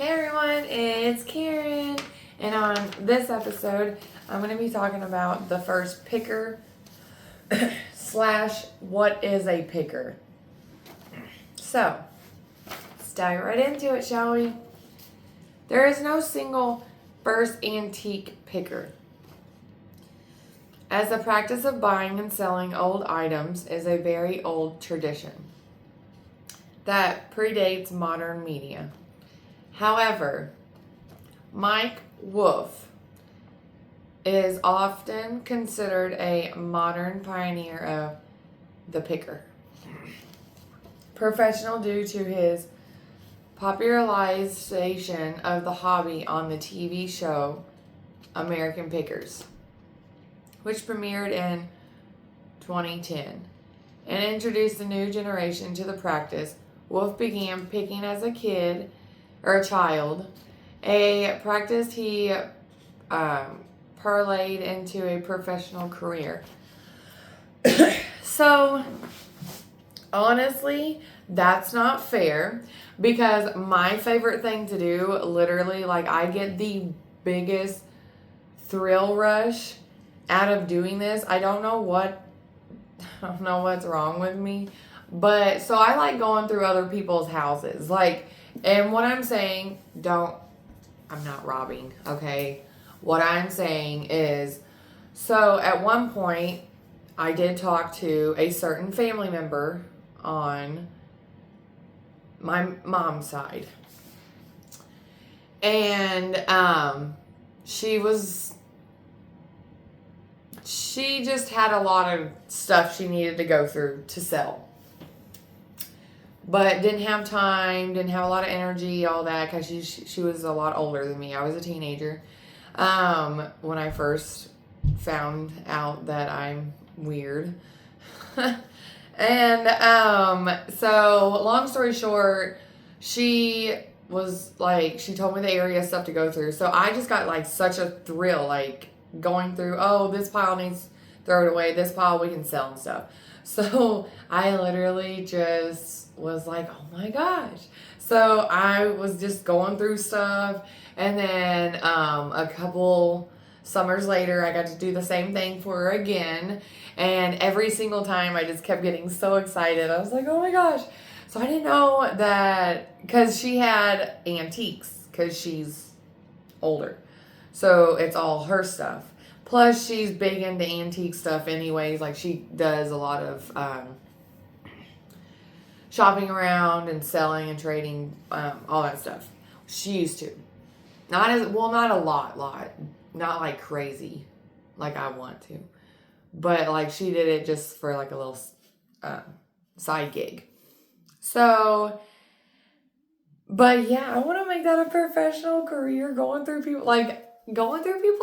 Hey everyone, it's Karen, and on this episode, I'm going to be talking about the first picker slash what is a picker. So, let's dive right into it, shall we? There is no single first antique picker, as the practice of buying and selling old items is a very old tradition that predates modern media. However, Mike Wolfe is often considered a modern pioneer of the picker. Professional due to his popularization of the hobby on the TV show American Pickers, which premiered in 2010 and introduced a new generation to the practice. Wolfe began picking as a child, a practice he parlayed into a professional career. So, honestly, that's not fair because my favorite thing to do, literally, like, I get the biggest thrill rush out of doing this. I don't know what's wrong with me, but so I like going through other people's houses, like, and what I'm saying, I'm not robbing, okay? What I'm saying is, so at one point, I did talk to a certain family member on my mom's side. And she just had a lot of stuff she needed to go through to sell. But didn't have time, didn't have a lot of energy, all that, because she was a lot older than me. I was a teenager when I first found out that I'm weird. And so long story short, she told me the area stuff to go through. So I just got like such a thrill, like going through, oh, this pile needs throw it away, this pile we can sell and stuff. So I literally just was like, oh my gosh. So I was just going through stuff, and then a couple summers later I got to do the same thing for her again, and every single time I just kept getting so excited. I was like, oh my gosh. So I didn't know that, because she had antiques, because she's older, so it's all her stuff. Plus, she's big into antique stuff anyways. Like, she does a lot of shopping around and selling and trading, all that stuff. She used to. Not a lot. Not like crazy, like I want to. But, like, she did it just for, like, a little side gig. So, but yeah, I want to make that a professional career, going through people's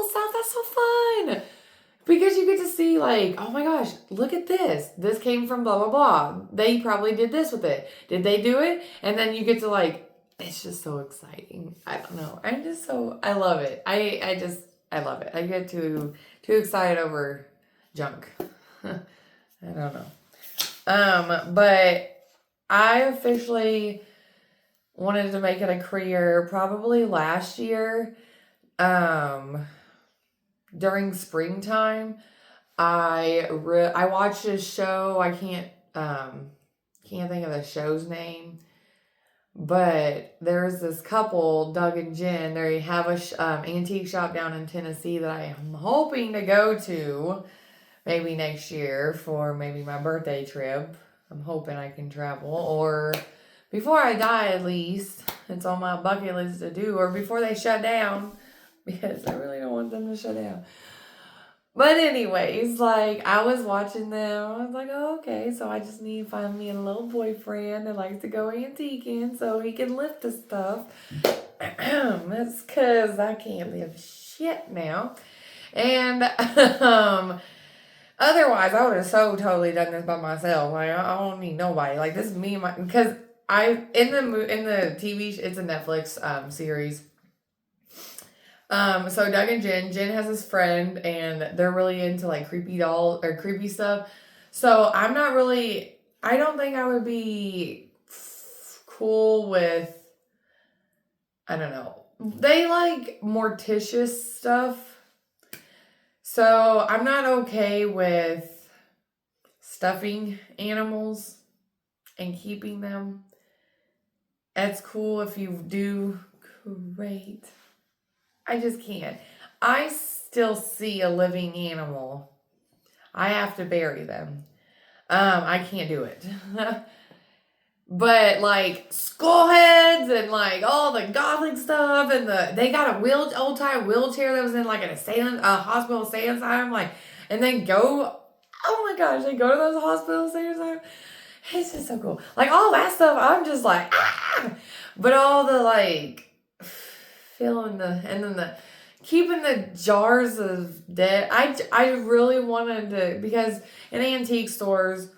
stuff. That's so fun. Because you get to see, like, oh my gosh, look at this. This came from blah, blah, blah. They probably did this with it. Did they do it? And then you get to, like, it's just so exciting. I don't know. I love it. I love it. I get too excited over junk. I don't know. But I officially wanted to make it a career probably last year. During springtime, I watched this show. I can't think of the show's name, but there's this couple, Doug and Jen. They have a antique shop down in Tennessee that I am hoping to go to maybe next year for maybe my birthday trip. I'm hoping I can travel, or before I die at least. It's on my bucket list to do, or before they shut down, because I really don't want them to shut down. But anyways, like, I was watching them. I was like, oh, okay, so I just need to find me a little boyfriend that likes to go antiquing so he can lift the stuff. That's because I can't lift shit now. And otherwise, I would have so totally done this by myself. Like, I don't need nobody. Like, this is me and my... Because in the TV... It's a Netflix series. So Doug and Jen has this friend, and they're really into, like, creepy doll or creepy stuff. So I don't think I would be cool with I don't know. They like morticious stuff. So I'm not okay with stuffing animals and keeping them. That's cool if you do. Great. I just can't. I still see a living animal. I have to bury them. I can't do it. But like skull heads and like all the gothic stuff and they got a old time wheelchair that was in like a hospital seance time, like, and then go, oh my gosh, they go to those hospital seance time. It's just so cool. Like all that stuff, I'm just like, ah! But all the like filling and then the keeping the jars of dead. I really wanted to, because in antique stores,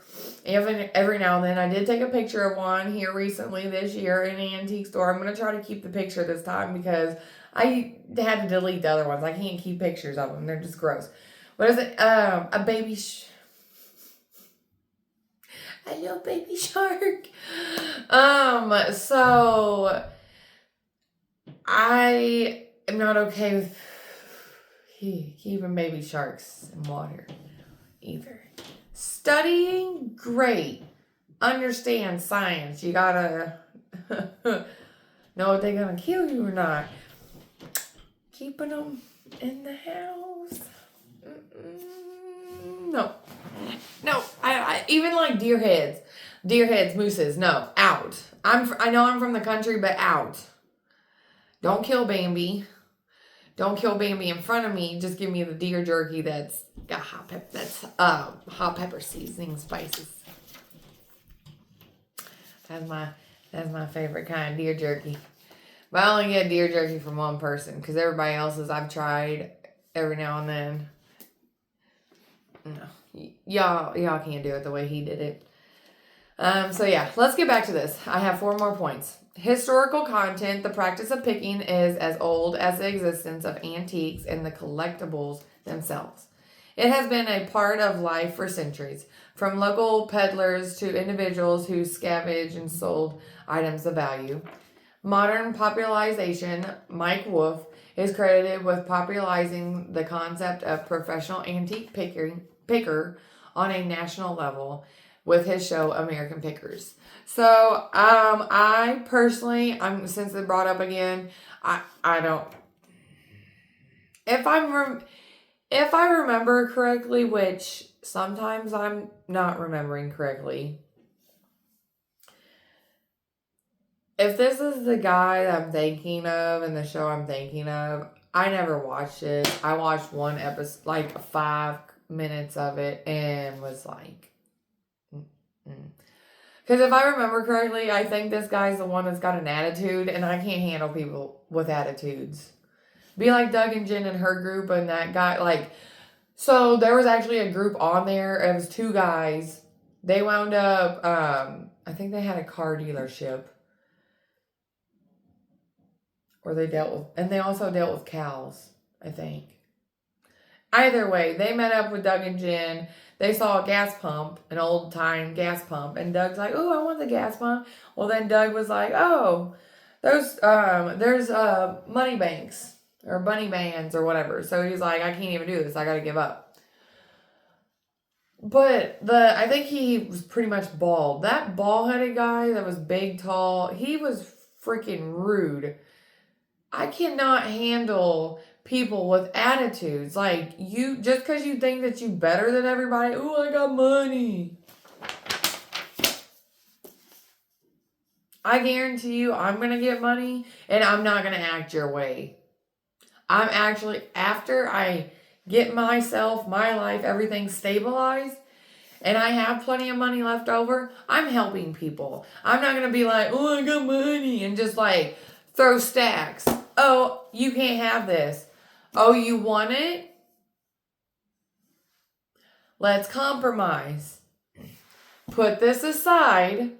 every now and then, I did take a picture of one here recently this year in an antique store. I'm going to try to keep the picture this time because I had to delete the other ones. I can't keep pictures of them. They're just gross. What is it? A baby a little baby shark. So I am not okay with keeping baby sharks in water either. Studying, great. Understand science. You gotta know if they're gonna kill you or not. Keeping them in the house. No. I even like deer heads, mooses. No, out. I know I'm from the country, but out. Don't kill Bambi. Don't kill Bambi in front of me. Just give me the deer jerky that's got hot pepper seasoning spices. That's my favorite kind of deer jerky. But I only get deer jerky from one person because everybody else's I've tried every now and then. No, y'all can't do it the way he did it. So yeah, let's get back to this. I have 4 more points. Historical content. The practice of picking is as old as the existence of antiques and the collectibles themselves. It has been a part of life for centuries, from local peddlers to individuals who scavenged and sold items of value. Modern popularization, Mike Wolfe, is credited with popularizing the concept of professional antique picker on a national level with his show American Pickers. So, I personally, since it brought up again, I don't. If I remember correctly, which sometimes I'm not remembering correctly. If this is the guy that I'm thinking of and the show I'm thinking of, I never watched it. I watched one episode, like 5 minutes of it, and was like, because if I remember correctly, I think this guy's the one that's got an attitude, and I can't handle people with attitudes. Be like Doug and Jen and her group, and that guy, like, so there was actually a group on there. It was 2 guys. They wound up, I think they had a car dealership. Or they dealt with, and they also dealt with cows, I think. Either way, they met up with Doug and Jen. They saw a gas pump, an old time gas pump, and Doug's like, "Oh, I want the gas pump." Well, then Doug was like, "Oh, there's money banks or bunny bands or whatever." So he's like, "I can't even do this. I got to give up." But I think he was pretty much bald. That bald-headed guy that was big, tall, he was freaking rude. I cannot handle people with attitudes. Like, you, just because you think that you better than everybody, "Oh, I got money." I guarantee you I'm going to get money and I'm not going to act your way. I'm actually, after I get myself, my life, everything stabilized, and I have plenty of money left over, I'm helping people. I'm not going to be like, "Oh, I got money," and just like throw stacks. "Oh, you can't have this." "Oh, you want it? Let's compromise. Put this aside.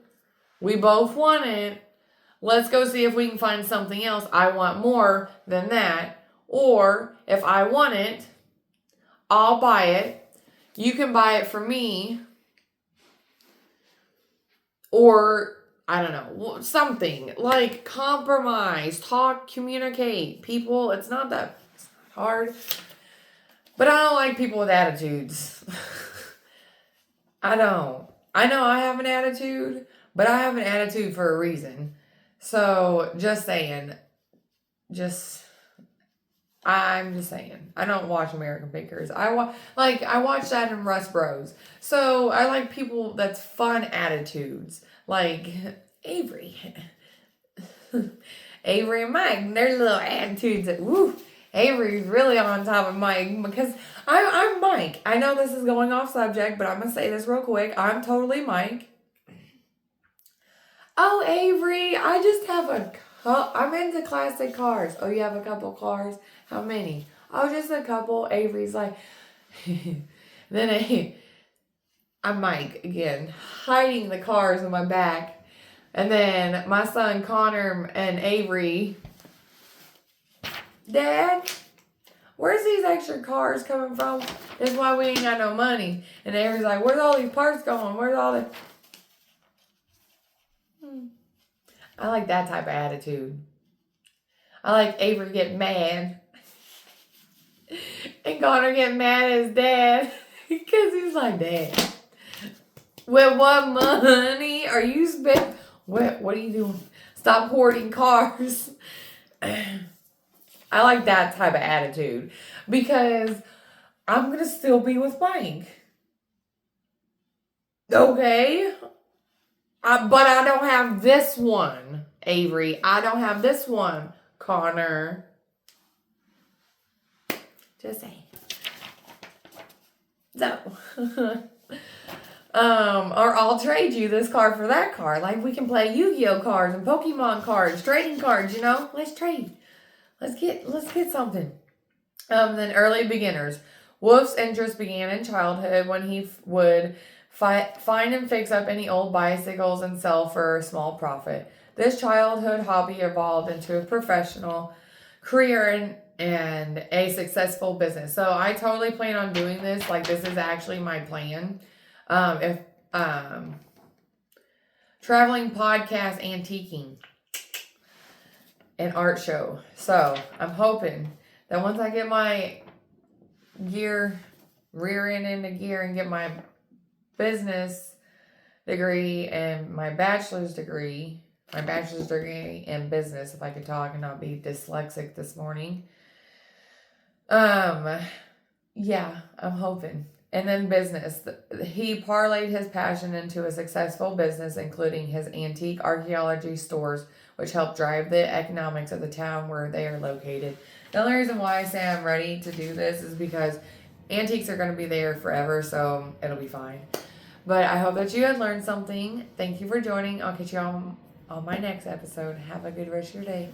We both want it. Let's go see if we can find something else. I want more than that. Or if I want it, I'll buy it. You can buy it for me. Or I don't know, something like compromise, talk, communicate. People, it's not that hard. But I don't like people with attitudes. I don't. I know I have an attitude, but I have an attitude for a reason. So, just saying. I'm just saying. I don't watch American Pickers. I watch that in Russ Bros. So, I like people that's fun attitudes. Like Avery. Avery and Mike, their little attitudes. Woo. Avery's really on top of Mike because I'm Mike. I know this is going off subject, but I'm going to say this real quick. I'm totally Mike. Oh, Avery, I just have I'm into classic cars. Oh, you have a couple cars? How many? Oh, just a couple. Avery's like, then I'm Mike again, hiding the cars in my back. And then my son Connor and Avery, Dad, where's these extra cars coming from? That's why we ain't got no money. And Avery's like, where's all these parts going? Where's all the... I like that type of attitude. I like Avery get mad. And Connor get mad at his dad. Because he's like, Dad, with what money are you spending? What are you doing? Stop hoarding cars. I like that type of attitude because I'm going to still be with Mike. Okay? But I don't have this one, Avery. I don't have this one, Connor. Just saying. So, or I'll trade you this card for that card. Like we can play Yu-Gi-Oh cards and Pokemon cards, trading cards, you know? Let's trade. Let's get something. Then early beginners. Wolf's interest began in childhood when he would find and fix up any old bicycles and sell for a small profit. This childhood hobby evolved into a professional career and a successful business. So I totally plan on doing this. Like this is actually my plan. Traveling podcast antiquing and art show. So I'm hoping that once I get my gear, rear end into gear and get my business degree and my bachelor's degree in business, if I could talk and not be dyslexic this morning. Yeah, I'm hoping. And then business. He parlayed his passion into a successful business, including his antique archaeology stores, which help drive the economics of the town where they are located. The only reason why I say I'm ready to do this is because antiques are going to be there forever, so it'll be fine. But I hope that you had learned something. Thank you for joining. I'll catch you on my next episode. Have a good rest of your day.